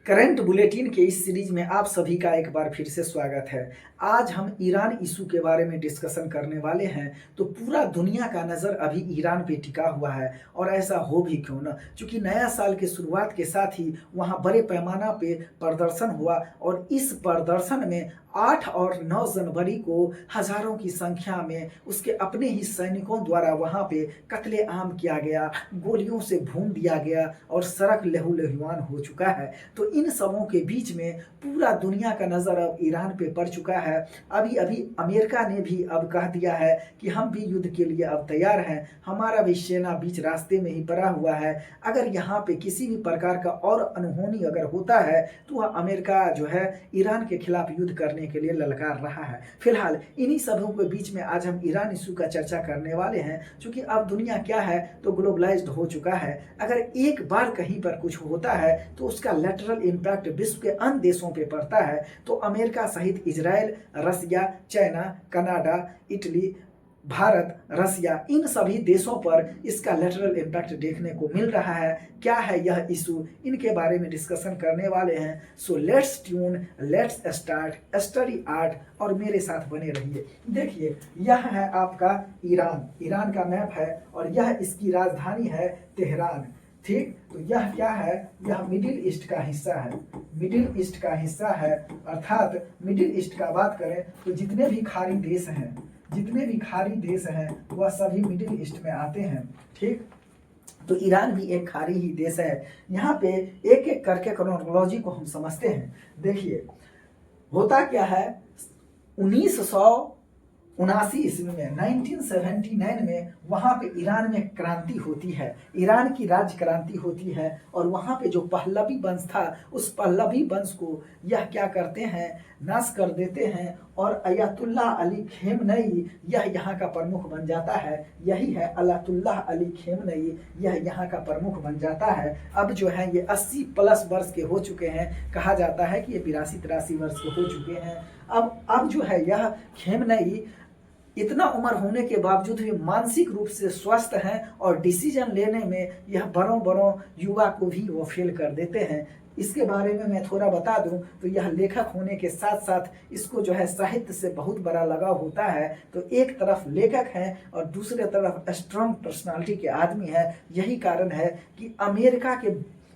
Current bulletin के इस series में आप सभी का एक बार फिर से स्वागत है। आज हम ईरान इशू के बारे में डिस्कशन करने वाले हैं। तो पूरा दुनिया का नज़र अभी ईरान पे टिका हुआ है और ऐसा हो भी क्यों ना, क्योंकि नया साल के शुरुआत के साथ ही वहाँ बड़े पैमाना पे प्रदर्शन हुआ और इस प्रदर्शन में 8 और 9 जनवरी को हजारों की संख्या में उसके अपने ही सैनिकों द्वारा वहाँ पे कत्लेआम किया गया, गोलियों से भून दिया गया और सड़क लहूलुहान हो चुका है। तो इन सबों के बीच में पूरा दुनिया का नज़र अब ईरान पे पड़ चुका है। अभी अभी अमेरिका ने भी अब कह दिया है कि हम भी युद्ध के लिए अब तैयार हैं, हमारा भी सेना बीच रास्ते में ही पड़ा हुआ है। अगर यहाँ पे किसी भी प्रकार का और अनहोनी अगर होता है तो वह अमेरिका जो है ईरान के खिलाफ युद्ध करने के लिए ललकार रहा है। फिलहाल इन्हीं सबों के बीच में आज हम ईरान इशू का चर्चा करने वाले हैं, क्योंकि अब दुनिया क्या है तो ग्लोबलाइज्ड हो चुका है। अगर एक बार कहीं पर कुछ होता है तो उसका लेटरल इम्पैक्ट विश्व के अन्य देशों पे पड़ता है। तो अमेरिका सहित इजराइल, रसिया, चाइना, कनाडा, इटली, भारत, रसिया, इन सभी देशों पर इसका लेटरल इम्पैक्ट देखने को मिल रहा है। क्या है यह इशू, इनके बारे में डिस्कशन करने वाले हैं। So let's tune, let's start study art और मेरे साथ बने रहिए। देखिए, यह है आपका ईरान का मैप है और यह इसकी राजधानी है तेहरान। ठीक, तो यह क्या है, यह मिडिल ईस्ट का हिस्सा है, मिडिल ईस्ट का हिस्सा है। अर्थात मिडिल ईस्ट का बात करें तो जितने भी खाड़ी देश हैं वह सभी मिडिल ईस्ट में आते हैं। ठीक, तो ईरान भी एक खाड़ी ही देश है। यहाँ पे एक एक करके क्रोनोलॉजी को हम समझते हैं। देखिए, होता क्या है, 1979 ईस्वी में 1979 में वहाँ पे ईरान में क्रांति होती है, ईरान की राज्य क्रांति होती है। और वहाँ पे जो पहलवी वंश था, उस पहलवी वंश को यह क्या करते हैं, नाश कर देते हैं। और अयतुल्लाह अली खेमनई यह यहाँ का प्रमुख बन जाता है। यही है अयतुल्लाह अली खेमनई, यह यहाँ का प्रमुख बन जाता है। अब जो है ये 80+ वर्ष के हो चुके हैं, कहा जाता है कि ये 82-83 वर्ष के हो चुके हैं। अब जो है यह खेमनई इतना उम्र होने के बावजूद भी मानसिक रूप से स्वस्थ हैं और डिसीजन लेने में यह बड़ों युवा को भी वो फेल कर देते हैं। इसके बारे में मैं थोड़ा बता दूं तो यह लेखक होने के साथ साथ इसको जो है साहित्य से बहुत बड़ा लगाव होता है। तो एक तरफ लेखक है और दूसरे तरफ स्ट्रॉन्ग पर्सनालिटी के आदमी है। यही कारण है कि अमेरिका के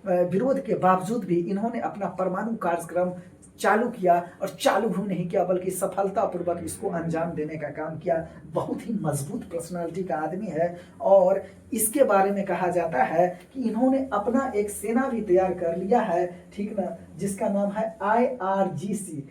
विरोध के बावजूद भी इन्होंने अपना परमाणु कार्यक्रम चालू किया, और चालू भी नहीं किया बल्कि सफलतापूर्वक इसको अंजाम देने का काम किया। बहुत ही मजबूत पर्सनालिटी का आदमी है। और इसके बारे में कहा जाता है कि इन्होंने अपना एक सेना भी तैयार कर लिया है, ठीक ना, जिसका नाम है IRGC,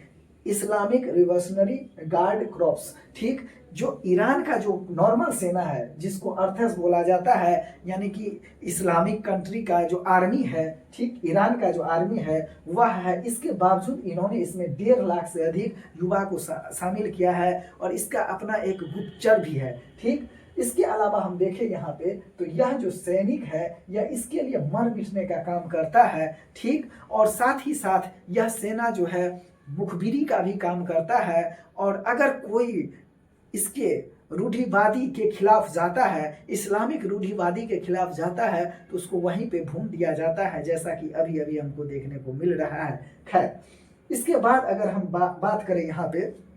Islamic revolutionary guard corps. ठीक, जो ईरान का जो नॉर्मल सेना है, जिसको अर्थस बोला जाता है, यानी कि इस्लामिक कंट्री का जो आर्मी है, ठीक, ईरान का जो आर्मी है वह है। इसके बावजूद इन्होंने इसमें 1.5 लाख से अधिक युवा को शामिल किया है और इसका अपना एक गुप्तचर भी है। ठीक, इसके अलावा हम देखें यहाँ पे तो यह जो सैनिक है यह इसके लिए मर मिटने का काम करता है। ठीक, और साथ ही साथ यह सेना जो है मुखबिरी का भी काम करता है। और अगर कोई इसके रूढ़िवादी के खिलाफ जाता है, इस्लामिक रूढ़िवादी के खिलाफ जाता है, तो उसको वहीं पे भून दिया जाता है, जैसा कि अभी अभी हमको देखने को मिल रहा है। खैर, इसके बाद अगर हम बात करें यहाँ पे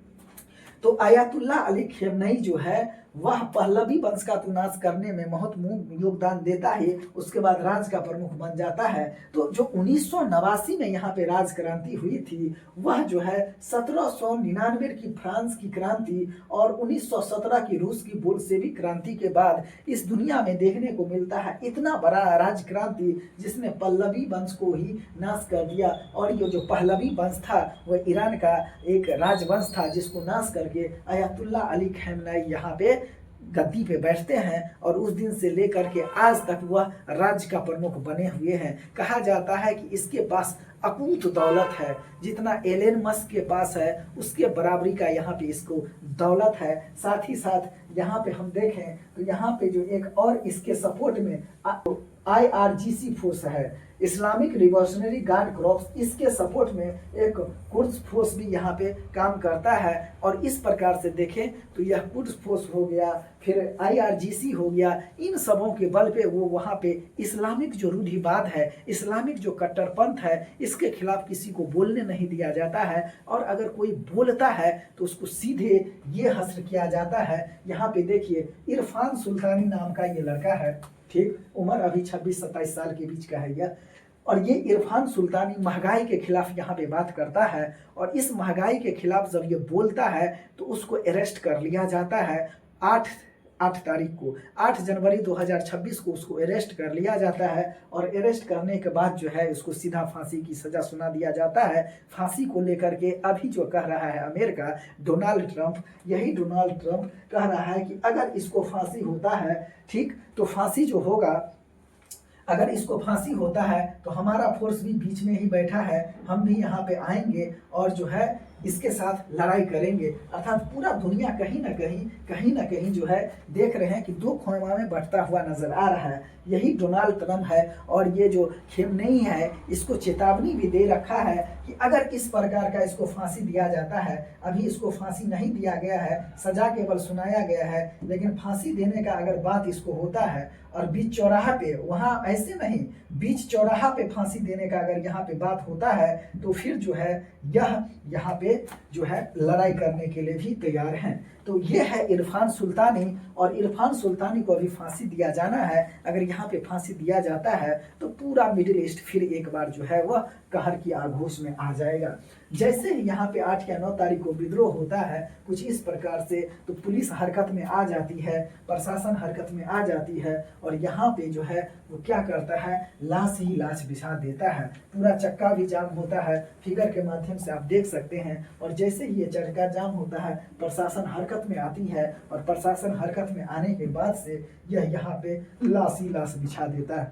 तो अयतुल्लाह अली खेमनई जो है वह पहलवी वंश का नाश करने में महत्वपूर्ण योगदान देता है। उसके बाद राज्य का प्रमुख बन जाता है। तो जो 1989 में यहाँ पे राज क्रांति हुई थी, वह जो है 1799 की फ्रांस की क्रांति और 1917 की रूस की बोल्शेविक क्रांति के बाद इस दुनिया में देखने को मिलता है इतना बड़ा राज क्रांति, जिसने पहलवी वंश को ही नाश कर दिया। और ये जो पहलवी वंश था वह ईरान का एक राजवंश था, जिसको नाश करके अयतुल्लाह अली खेमनई यहाँ पे गद्दी पे बैठते हैं। और उस दिन से लेकर के आज तक वह राज्य का प्रमुख बने हुए हैं। कहा जाता है कि इसके पास अकूत दौलत है, जितना एलन मस्क के पास है उसके बराबरी का यहाँ पे इसको दौलत है। साथ ही साथ यहाँ पे हम देखें तो यहाँ पे जो एक और इसके सपोर्ट में IRGC फोर्स है, इस्लामिक रिवॉल्यूशनरी गार्ड कॉर्प्स, इसके सपोर्ट में एक कुड्स फोर्स भी यहाँ पे काम करता है। और इस प्रकार से देखें तो यह कुड्स फोर्स हो गया, फिर IRGC हो गया, इन सबों के बल पे वो वहाँ पे इस्लामिक जो रूढ़िवाद है, इस्लामिक जो कट्टरपंथ है, इसके खिलाफ किसी को बोलने नहीं दिया जाता है। और अगर कोई बोलता है तो उसको सीधे ये हस्र किया जाता है। यहाँ पे देखिए इरफान सुल्तानी नाम का ये लड़का है, ठीक, उम्र अभी 26-27 साल के बीच का है यह। और ये इरफान सुल्तानी महंगाई के खिलाफ यहाँ पे बात करता है। और इस महंगाई के खिलाफ जब ये बोलता है तो उसको अरेस्ट कर लिया जाता है। 8 तारीख को, 8 जनवरी 2026 को उसको अरेस्ट कर लिया जाता है। और अरेस्ट करने के बाद जो है उसको सीधा फांसी की सजा सुना दिया जाता है। फांसी को लेकर के अभी जो कह रहा है अमेरिका, डोनाल्ड ट्रंप, यही डोनाल्ड ट्रंप कह रहा है कि अगर इसको फांसी होता है, ठीक, तो फांसी जो होगा, अगर इसको फांसी होता है तो हमारा फोर्स भी बीच में ही बैठा है, हम भी यहाँ पे आएंगे और जो है इसके साथ लड़ाई करेंगे। अर्थात पूरा दुनिया कहीं ना कहीं जो है देख रहे हैं कि दो खोमा में बंटता हुआ नजर आ रहा है। यही डोनाल्ड ट्रंप है। और ये जो खेमनेई है इसको चेतावनी भी दे रखा है कि अगर इस प्रकार का इसको फांसी दिया जाता है, अभी इसको फांसी नहीं दिया गया है, सजा केवल सुनाया गया है, लेकिन फांसी देने का अगर बात इसको होता है और बीच चौराहा पे, वहाँ ऐसे नहीं, बीच चौराहा पे फांसी देने का अगर यहाँ पे बात होता है तो फिर जो है यह यहाँ पे जो है लड़ाई करने के लिए भी तैयार हैं। तो ये है इरफान सुल्तानी। और इरफान सुल्तानी को अभी फांसी दिया जाना है। अगर यहाँ पे फांसी दिया जाता है तो पूरा मिडिल ईस्ट फिर एक बार जो है वह कहर की आगोश में आ जाएगा। जैसे ही यहाँ पे 8 या 9 तारीख को विद्रोह होता है कुछ इस प्रकार से, तो पुलिस हरकत में आ जाती है, प्रशासन हरकत में आ जाती है। और यहाँ पे जो है वो क्या करता है, लाश ही लाश बिछा देता है। पूरा चक्का भी जाम होता है, फिगर के माध्यम से आप देख सकते हैं। और जैसे ही ये चक्का जाम होता है प्रशासन हरकत में आती है। और प्रशासन हरकत में आने के बाद से यह यहाँ पे लाश ही लाश बिछा देता है।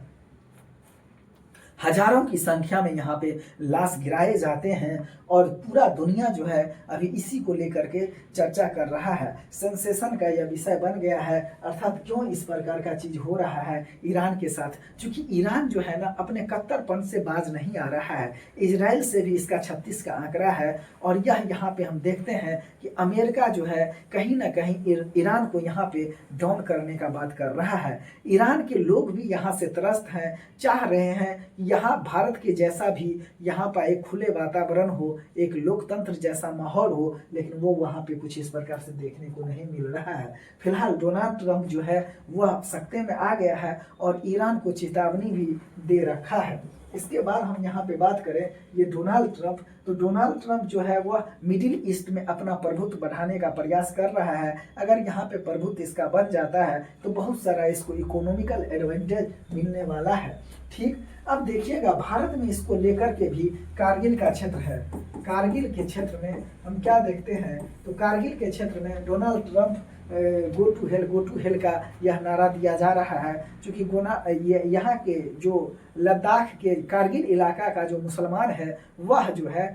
हजारों की संख्या में यहाँ पे लाश गिराए जाते हैं। और पूरा दुनिया जो है अभी इसी को लेकर के चर्चा कर रहा है, सेंसेशन का यह विषय बन गया है। अर्थात क्यों इस प्रकार का चीज हो रहा है ईरान के साथ, क्योंकि ईरान जो है ना अपने कट्टरपन से बाज नहीं आ रहा है। इजराइल से भी इसका 36 का आंकड़ा है। और यह यहाँ पे हम देखते हैं कि अमेरिका जो है कहीं ना कहीं ईरान को यहाँ पे डाउन करने का बात कर रहा है। ईरान के लोग भी यहाँ से त्रस्त हैं, चाह रहे हैं कि यहाँ भारत के जैसा भी यहाँ पर एक खुले वातावरण हो, एक लोकतंत्र जैसा माहौल हो, लेकिन वो वहाँ पे कुछ इस प्रकार से देखने को नहीं मिल रहा है। फिलहाल डोनाल्ड ट्रंप जो है वह सख्ते में आ गया है और ईरान को चेतावनी भी दे रखा है। इसके बाद हम यहाँ पे बात करें ये डोनाल्ड ट्रंप, तो डोनाल्ड ट्रंप जो है वह मिडिल ईस्ट में अपना प्रभुत्व बढ़ाने का प्रयास कर रहा है। अगर यहाँ पे प्रभुत्व इसका बन जाता है तो बहुत सारा इसको इकोनॉमिकल एडवांटेज मिलने वाला है। ठीक, अब देखिएगा भारत में इसको लेकर के भी कारगिल का क्षेत्र है। कारगिल के क्षेत्र में हम क्या देखते हैं, तो कारगिल के क्षेत्र में Donald Trump go to hell का यह नारा दिया जा रहा है। क्योंकि यहाँ के जो लद्दाख के कारगिल इलाका का जो मुसलमान है वह जो है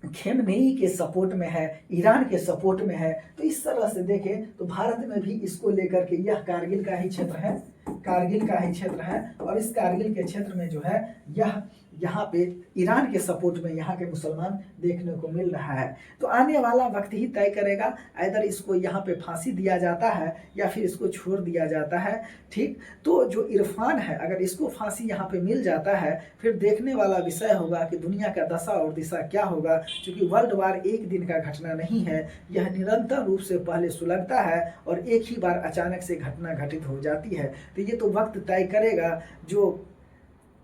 खेमनेई के सपोर्ट में है, ईरान के सपोर्ट में है। तो इस तरह से देखें तो भारत में भी इसको लेकर के यह कारगिल का ही क्षेत्र है, कारगिल का ही क्षेत्र है। और इस कारगिल के क्षेत्र में जो है यह यहाँ पे ईरान के सपोर्ट में यहाँ के मुसलमान देखने को मिल रहा है। तो आने वाला वक्त ही तय करेगा, इधर इसको यहाँ पे फांसी दिया जाता है या फिर इसको छोड़ दिया जाता है। ठीक, तो जो इरफान है अगर इसको फांसी यहाँ पे मिल जाता है फिर देखने वाला विषय होगा कि दुनिया का दशा और दिशा क्या होगा। क्योंकि वर्ल्ड वार एक दिन का घटना नहीं है, यह निरंतर रूप से पहले सुलगता है और एक ही बार अचानक से घटना घटित हो जाती है। तो ये तो वक्त तय करेगा। जो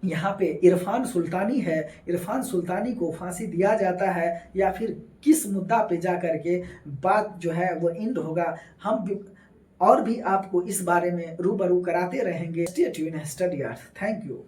यहाँ पे इरफान सुल्तानी है, इरफान सुल्तानी को फांसी दिया जाता है या फिर किस मुद्दा पे जा कर के बात जो है वो एंड होगा, हम और भी आपको इस बारे में रूबरू कराते रहेंगे। Stay tuned, study art. Thank you.